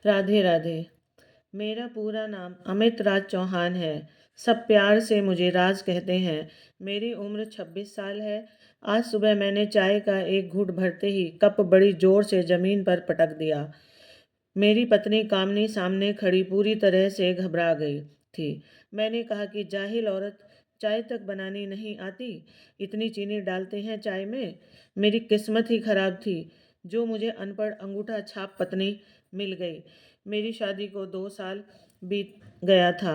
राधे राधे। मेरा पूरा नाम अमित राज चौहान है। सब प्यार से मुझे राज कहते हैं। मेरी उम्र 26 साल है। आज सुबह मैंने चाय का एक घूंट भरते ही कप बड़ी जोर से जमीन पर पटक दिया। मेरी पत्नी कामनी सामने खड़ी पूरी तरह से घबरा गई थी। मैंने कहा कि जाहिल औरत, चाय तक बनानी नहीं आती, इतनी चीनी डालते हैं चाय में। मेरी किस्मत ही खराब थी जो मुझे अनपढ़ अंगूठा छाप पत्नी मिल गई। मेरी शादी को 2 साल बीत गया था।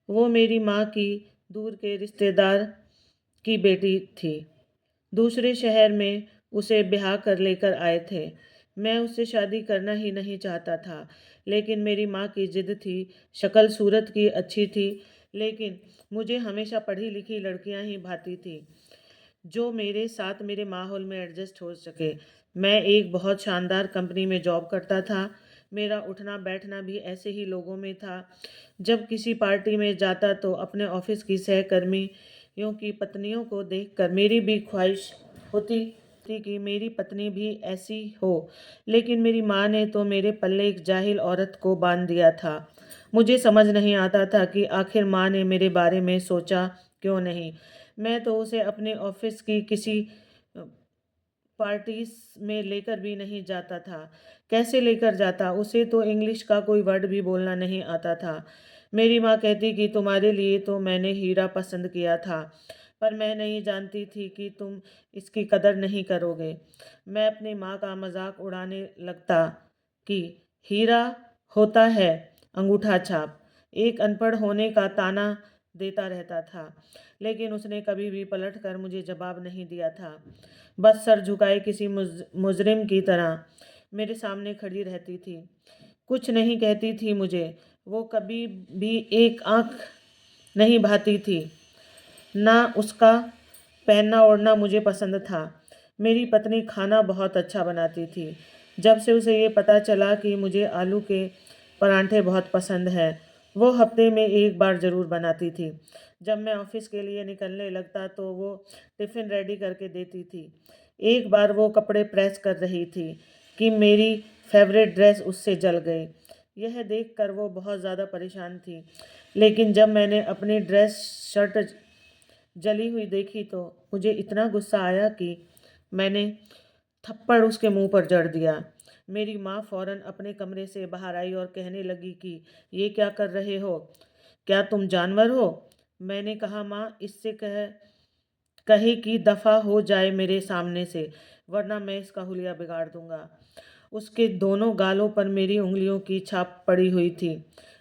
वो मेरी माँ की दूर के रिश्तेदार की बेटी थी। दूसरे शहर में उसे ब्याह कर लेकर आए थे। मैं उससे शादी करना ही नहीं चाहता था, लेकिन मेरी माँ की जिद थी। शक्ल सूरत की अच्छी थी, लेकिन मुझे हमेशा पढ़ी लिखी लड़कियां ही भाती थी जो मेरे साथ मेरे माहौल में एडजस्ट हो सके। मैं एक बहुत शानदार कंपनी में जॉब करता था। मेरा उठना बैठना भी ऐसे ही लोगों में था। जब किसी पार्टी में जाता तो अपने ऑफिस की सहकर्मियों की पत्नियों को देखकर मेरी भी ख्वाहिश होती थी कि मेरी पत्नी भी ऐसी हो। लेकिन मेरी माँ ने तो मेरे पल्ले एक जाहिल औरत को बांध दिया था। मुझे समझ नहीं आता था कि आखिर माँ ने मेरे बारे में सोचा क्यों नहीं। मैं तो उसे अपने ऑफिस की किसी पार्टीज में लेकर भी नहीं जाता था। कैसे लेकर जाता? उसे तो इंग्लिश का कोई वर्ड भी बोलना नहीं आता था। मेरी माँ कहती कि तुम्हारे लिए तो मैंने हीरा पसंद किया था, पर मैं नहीं जानती थी कि तुम इसकी कदर नहीं करोगे। मैं अपनी माँ का मजाक उड़ाने लगता कि हीरा होता है अंगूठा छाप। एक अनपढ़ होने का ताना देता रहता था, लेकिन उसने कभी भी पलट कर मुझे जवाब नहीं दिया था। बस सर झुकाए किसी मुजरिम की तरह मेरे सामने खड़ी रहती थी। कुछ नहीं कहती थी मुझे। वो कभी भी एक आंख नहीं भाती थी। ना उसका पहनना ओढ़ना मुझे पसंद था। मेरी पत्नी खाना बहुत अच्छा बनाती थी। जब से उसे ये पता चला कि मुझे आलू के परांठे बहुत पसंद है, वो हफ्ते में एक बार ज़रूर बनाती थी। जब मैं ऑफिस के लिए निकलने लगता तो वो टिफ़िन रेडी करके देती थी। एक बार वो कपड़े प्रेस कर रही थी कि मेरी फेवरेट ड्रेस उससे जल गई। यह देखकर वो बहुत ज़्यादा परेशान थी। लेकिन जब मैंने अपनी ड्रेस शर्ट जली हुई देखी तो मुझे इतना गुस्सा आया कि मैंने थप्पड़ उसके मुंह पर जड़ दिया। मेरी माँ फौरन अपने कमरे से बाहर आई और कहने लगी कि ये क्या कर रहे हो? क्या तुम जानवर हो? मैंने कहा, माँ, इससे कहे कि दफ़ा हो जाए मेरे सामने से, वरना मैं इसका हुलिया बिगाड़ दूंगा। उसके दोनों गालों पर मेरी उंगलियों की छाप पड़ी हुई थी।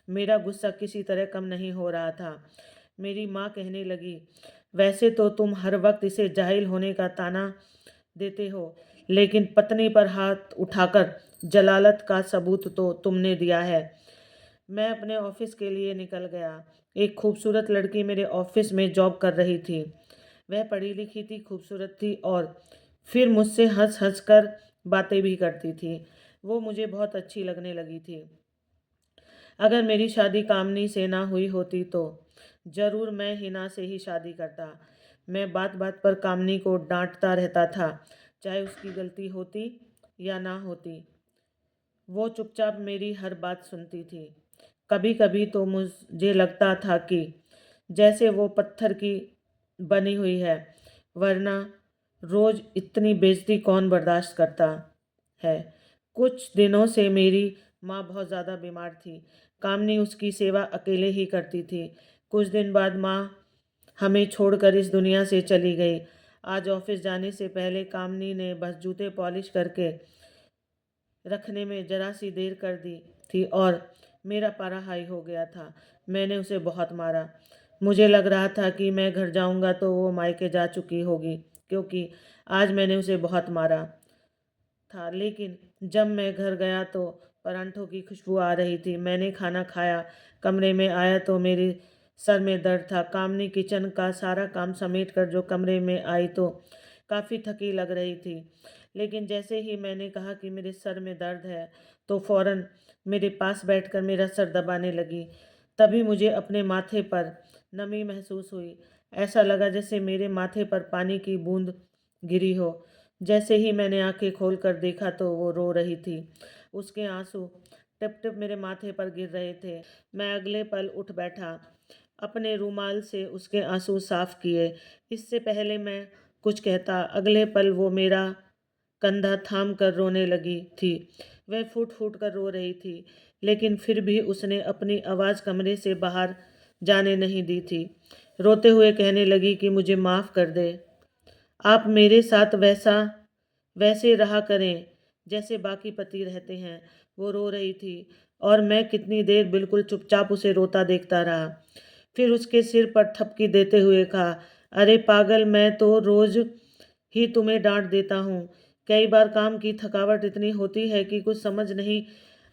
मेरा गुस्सा किसी तरह कम नहीं हो रहा था। मेरी माँ कहने लगी, वैसे तो तुम हर वक्त इसे जाहिल होने का ताना देते हो, लेकिन पत्नी पर हाथ उठाकर जलालत का सबूत तो तुमने दिया है। मैं अपने ऑफिस के लिए निकल गया। एक खूबसूरत लड़की मेरे ऑफिस में जॉब कर रही थी। वह पढ़ी लिखी थी, खूबसूरत थी और फिर मुझसे हंस हंस कर बातें भी करती थी। वो मुझे बहुत अच्छी लगने लगी थी। अगर मेरी शादी कामनी से ना हुई होती तो जरूर मैं हिना से ही शादी करता। मैं बात बात पर कामनी को डांटता रहता था, चाहे उसकी गलती होती या ना होती। वो चुपचाप मेरी हर बात सुनती थी। कभी कभी तो मुझे लगता था कि जैसे वो पत्थर की बनी हुई है, वरना रोज इतनी बेइज्जती कौन बर्दाश्त करता है। कुछ दिनों से मेरी माँ बहुत ज़्यादा बीमार थी। कामनी उसकी सेवा अकेले ही करती थी। कुछ दिन बाद माँ हमें छोड़कर इस दुनिया से चली गई। आज ऑफिस जाने से पहले कामनी ने बस जूते पॉलिश करके रखने में जरा सी देर कर दी थी और मेरा पारा हाई हो गया था। मैंने उसे बहुत मारा। मुझे लग रहा था कि मैं घर जाऊंगा तो वो मायके जा चुकी होगी, क्योंकि आज मैंने उसे बहुत मारा था। लेकिन जब मैं घर गया तो परांठों की खुशबू आ रही थी। मैंने खाना खाया, कमरे में आया तो मेरे सर में दर्द था। कामनी किचन का सारा काम समेट कर जो कमरे में आई तो काफ़ी थकी लग रही थी। लेकिन जैसे ही मैंने कहा कि मेरे सर में दर्द है, तो फौरन मेरे पास बैठकर मेरा सर दबाने लगी। तभी मुझे अपने माथे पर नमी महसूस हुई। ऐसा लगा जैसे मेरे माथे पर पानी की बूंद गिरी हो। जैसे ही मैंने आंखें खोलकर देखा तो वो रो रही थी। उसके आंसू टिप टिप मेरे माथे पर गिर रहे थे। मैं अगले पल उठ बैठा, अपने रुमाल से उसके आंसू साफ किए। इससे पहले मैं कुछ कहता, अगले पल वो मेरा कंधा थाम कर रोने लगी थी। वह फूट फूट कर रो रही थी, लेकिन फिर भी उसने अपनी आवाज़ कमरे से बाहर जाने नहीं दी थी। रोते हुए कहने लगी कि मुझे माफ़ कर दे, आप मेरे साथ वैसे रहा करें जैसे बाकी पति रहते हैं। वो रो रही थी और मैं कितनी देर बिल्कुल चुपचाप उसे रोता देखता रहा। फिर उसके सिर पर थपकी देते हुए कहा, अरे पागल, मैं तो रोज ही तुम्हें डांट देता हूँ। कई बार काम की थकावट इतनी होती है कि कुछ समझ नहीं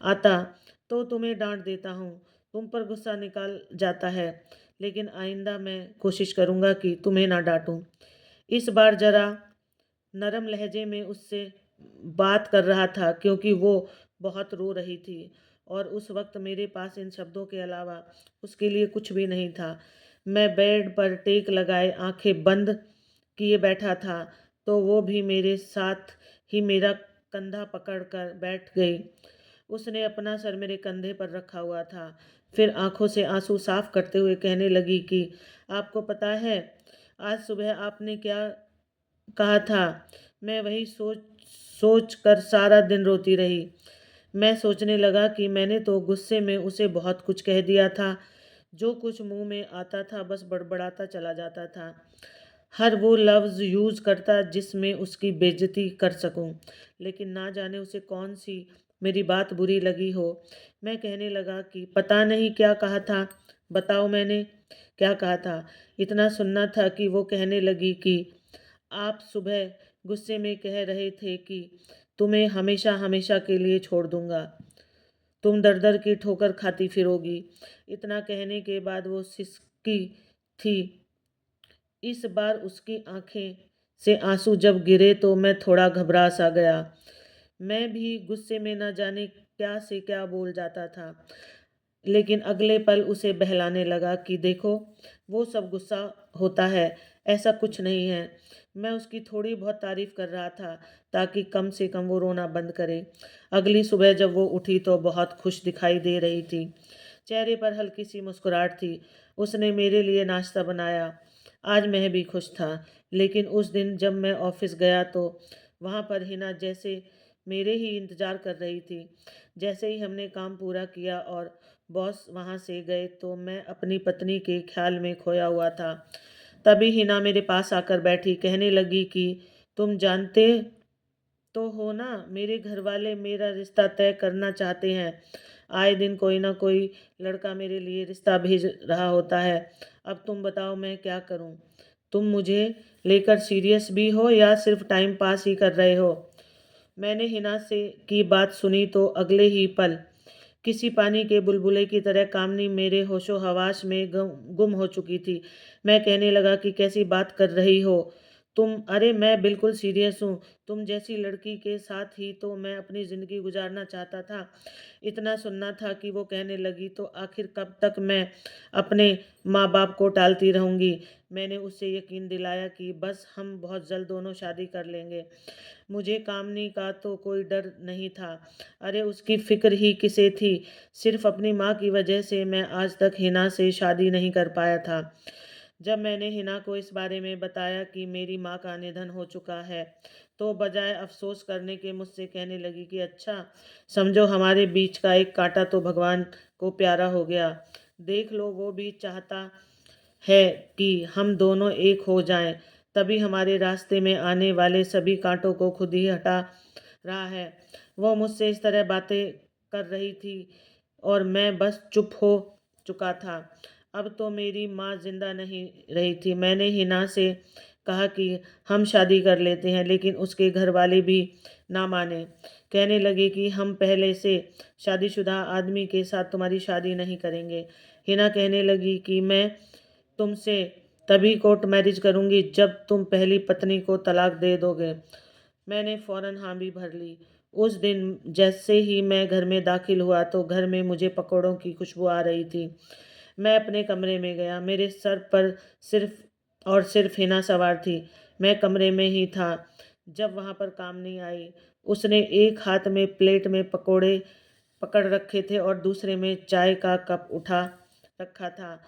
आता, तो तुम्हें डांट देता हूँ। तुम पर गुस्सा निकाल जाता है, लेकिन आइंदा मैं कोशिश करूँगा कि तुम्हें ना डांटूं। इस बार जरा नरम लहजे में उससे बात कर रहा था, क्योंकि वो बहुत रो रही थी और उस वक्त मेरे पास इन शब्दों के अलावा उसके लिए कुछ भी नहीं था। मैं बेड पर टेक लगाए आंखें बंद किए बैठा था, तो वो भी मेरे साथ ही मेरा कंधा पकड़कर बैठ गई। उसने अपना सर मेरे कंधे पर रखा हुआ था, फिर आंखों से आंसू साफ करते हुए कहने लगी कि आपको पता है, आज सुबह आपने क्या कहा था? मैं वही सोच सोच कर सारा दिन रोती रही। मैं सोचने लगा कि मैंने तो गुस्से में उसे बहुत कुछ कह दिया था। जो कुछ मुंह में आता था बस बड़बड़ाता चला जाता था। हर वो लफ्ज़ यूज़ करता जिसमें उसकी बेइज्जती कर सकूं। लेकिन ना जाने उसे कौन सी मेरी बात बुरी लगी हो। मैं कहने लगा कि पता नहीं क्या कहा था, बताओ मैंने क्या कहा था। इतना सुनना था कि वो कहने लगी कि आप सुबह गुस्से में कह रहे थे कि तुम्हें हमेशा हमेशा के लिए छोड़ दूंगा, तुम दर दर की ठोकर खाती फिरोगी। इतना कहने के बाद वो सिसकी थी। इस बार उसकी आंखें से आंसू जब गिरे तो मैं थोड़ा घबरा सा गया। मैं भी गुस्से में न जाने क्या से क्या बोल जाता था, लेकिन अगले पल उसे बहलाने लगा कि देखो, वो सब गुस्सा होता है, ऐसा कुछ नहीं है। मैं उसकी थोड़ी बहुत तारीफ कर रहा था ताकि कम से कम वो रोना बंद करे। अगली सुबह जब वो उठी तो बहुत खुश दिखाई दे रही थी। चेहरे पर हल्की सी मुस्कुराहट थी। उसने मेरे लिए नाश्ता बनाया। आज मैं भी खुश था, लेकिन उस दिन जब मैं ऑफिस गया तो वहाँ पर हिना जैसे मेरे ही इंतज़ार कर रही थी। जैसे ही हमने काम पूरा किया और बॉस वहाँ से गए तो मैं अपनी पत्नी के ख्याल में खोया हुआ था। तभी हिना मेरे पास आकर बैठी, कहने लगी कि तुम जानते तो हो ना, मेरे घर वाले मेरा रिश्ता तय करना चाहते हैं। आए दिन कोई ना कोई लड़का मेरे लिए रिश्ता भेज रहा होता है। अब तुम बताओ मैं क्या करूं? तुम मुझे लेकर सीरियस भी हो या सिर्फ टाइम पास ही कर रहे हो? मैंने हिना से की बात सुनी तो अगले ही पल किसी पानी के बुलबुले की तरह कामनी मेरे होशो हवास में गुम हो चुकी थी। मैं कहने लगा कि कैसी बात कर रही हो तुम? अरे मैं बिल्कुल सीरियस हूँ। तुम जैसी लड़की के साथ ही तो मैं अपनी ज़िंदगी गुजारना चाहता था। इतना सुनना था कि वो कहने लगी, तो आखिर कब तक मैं अपने माँ बाप को टालती रहूँगी? मैंने उसे यकीन दिलाया कि बस हम बहुत जल्द दोनों शादी कर लेंगे। मुझे कामनी का तो कोई डर नहीं था। अरे उसकी फिक्र ही किसे थी? सिर्फ अपनी माँ की वजह से मैं आज तक हिना से शादी नहीं कर पाया था। जब मैंने हिना को इस बारे में बताया कि मेरी माँ का निधन हो चुका है, तो बजाय अफसोस करने के मुझसे कहने लगी कि अच्छा, समझो हमारे बीच का एक कांटा तो भगवान को प्यारा हो गया। देख लो, वो भी चाहता है कि हम दोनों एक हो जाएं, तभी हमारे रास्ते में आने वाले सभी कांटों को खुद ही हटा रहा है। वह मुझसे इस तरह बातें कर रही थी और मैं बस चुप हो चुका था। अब तो मेरी माँ जिंदा नहीं रही थी। मैंने हिना से कहा कि हम शादी कर लेते हैं, लेकिन उसके घर वाले भी ना माने। कहने लगे कि हम पहले से शादीशुदा आदमी के साथ तुम्हारी शादी नहीं करेंगे। हिना कहने लगी कि मैं तुमसे तभी कोर्ट मैरिज करूंगी जब तुम पहली पत्नी को तलाक दे दोगे। मैंने फौरन हामी भर ली। उस दिन जैसे ही मैं घर में दाखिल हुआ तो घर में मुझे पकौड़ों की खुशबू आ रही थी। मैं अपने कमरे में गया। मेरे सर पर सिर्फ हिना सवार थी। मैं कमरे में ही था जब वहाँ पर कामनी आई। उसने एक हाथ में प्लेट में पकोड़े पकड़ रखे थे और दूसरे में चाय का कप उठा रखा था।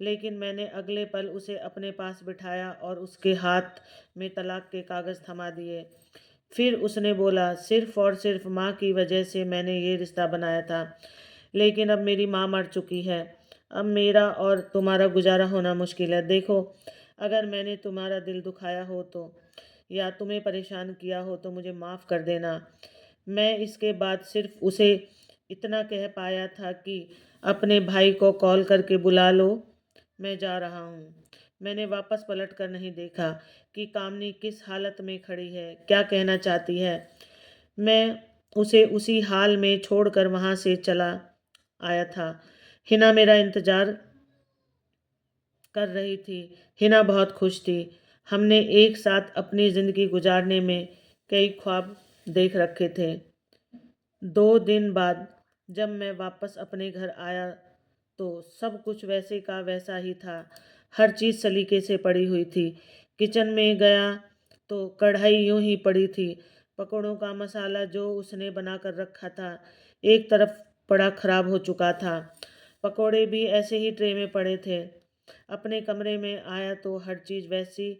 लेकिन मैंने अगले पल उसे अपने पास बिठाया और उसके हाथ में तलाक के कागज़ थमा दिए। फिर उसने बोला, सिर्फ़ और सिर्फ़ माँ की वजह से मैंने ये रिश्ता बनाया था, लेकिन अब मेरी माँ मर चुकी है। अब मेरा और तुम्हारा गुजारा होना मुश्किल है। देखो, अगर मैंने तुम्हारा दिल दुखाया हो तो, या तुम्हें परेशान किया हो तो मुझे माफ़ कर देना। मैं इसके बाद सिर्फ़ उसे इतना कह पाया था कि अपने भाई को कॉल करके बुला लो, मैं जा रहा हूँ। मैंने वापस पलट कर नहीं देखा कि कामनी किस हालत में खड़ी है, क्या कहना चाहती है। मैं उसे उसी हाल में छोड़कर वहाँ से चला आया था। हिना मेरा इंतज़ार कर रही थी। हिना बहुत खुश थी। हमने एक साथ अपनी ज़िंदगी गुजारने में कई ख्वाब देख रखे थे। 2 दिन बाद जब मैं वापस अपने घर आया तो सब कुछ वैसे का वैसा ही था। हर चीज़ सलीके से पड़ी हुई थी। किचन में गया तो कढ़ाई यूं ही पड़ी थी। पकौड़ों का मसाला जो उसने बना कर रखा था, एक तरफ पड़ा खराब हो चुका था। पकौड़े भी ऐसे ही ट्रे में पड़े थे। अपने कमरे में आया तो हर चीज़ वैसी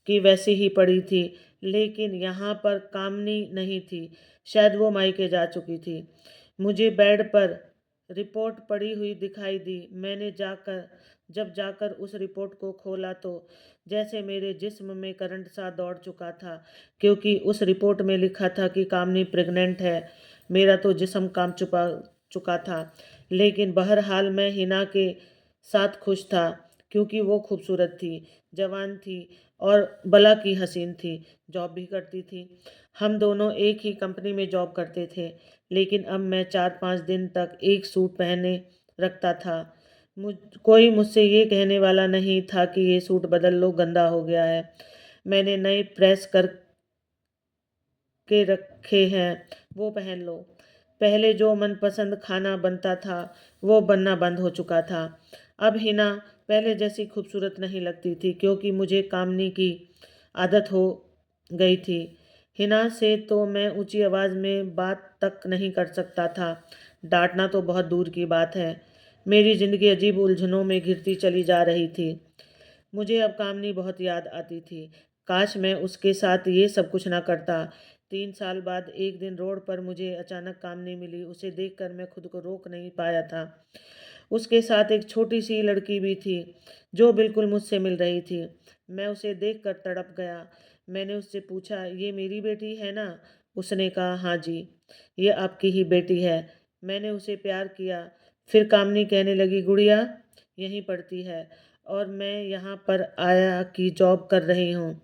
की वैसी ही पड़ी थी, लेकिन यहाँ पर कामनी नहीं थी। शायद वो मायके जा चुकी थी। मुझे बेड पर रिपोर्ट पड़ी हुई दिखाई दी। मैंने जब जाकर उस रिपोर्ट को खोला तो जैसे मेरे जिस्म में करंट सा दौड़ चुका था, क्योंकि उस रिपोर्ट में लिखा था कि कामनी प्रेग्नेंट है। मेरा तो जिस्म काम चुका चुका था, लेकिन बहरहाल मैं हिना के साथ खुश था, क्योंकि वो खूबसूरत थी, जवान थी और भला की हसीन थी, जॉब भी करती थी। हम दोनों एक ही कंपनी में जॉब करते थे, लेकिन अब मैं 4-5 दिन तक एक सूट पहने रखता था। मुझ कोई मुझसे ये कहने वाला नहीं था कि ये सूट बदल लो, गंदा हो गया है। मैंने नए प्रेस कर के रखे हैं, वो पहन लो। पहले जो मनपसंद खाना बनता था वो बनना बंद हो चुका था। अब हिना पहले जैसी खूबसूरत नहीं लगती थी, क्योंकि मुझे कामनी की आदत हो गई थी। हिना से तो मैं ऊंची आवाज़ में बात तक नहीं कर सकता था, डांटना तो बहुत दूर की बात है। मेरी ज़िंदगी अजीब उलझनों में घिरती चली जा रही थी। मुझे अब कामनी बहुत याद आती थी। काश मैं उसके साथ ये सब कुछ ना करता। 3 साल बाद एक दिन रोड पर मुझे अचानक कामनी मिली। उसे देखकर मैं खुद को रोक नहीं पाया था। उसके साथ एक छोटी सी लड़की भी थी, जो बिल्कुल मुझसे मिल रही थी। मैं उसे देखकर तड़प गया। मैंने उससे पूछा, ये मेरी बेटी है ना? उसने कहा, हाँ जी, ये आपकी ही बेटी है। मैंने उसे प्यार किया। फिर कामनी कहने लगी, गुड़िया यहीं पढ़ती है और मैं यहाँ पर आया की जॉब कर रही हूँ।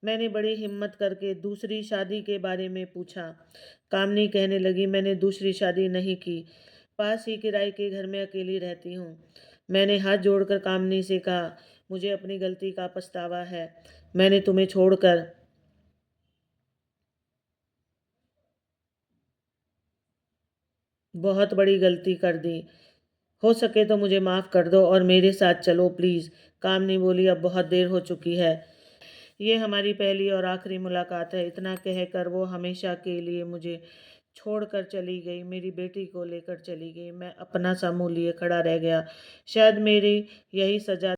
मैंने बड़ी हिम्मत करके दूसरी शादी के बारे में पूछा। कामनी कहने लगी, मैंने दूसरी शादी नहीं की, पास ही किराए के घर में अकेली रहती हूँ। मैंने हाथ जोड़कर कामनी से कहा, मुझे अपनी गलती का पछतावा है। मैंने तुम्हें छोड़कर बहुत बड़ी गलती कर दी। हो सके तो मुझे माफ़ कर दो और मेरे साथ चलो प्लीज़। कामनी बोली, अब बहुत देर हो चुकी है। ये हमारी पहली और आखिरी मुलाकात है। इतना कहकर वो हमेशा के लिए मुझे छोड़कर चली गई। मेरी बेटी को लेकर चली गई। मैं अपना सा मुँह लिए खड़ा रह गया। शायद मेरी यही सज़ा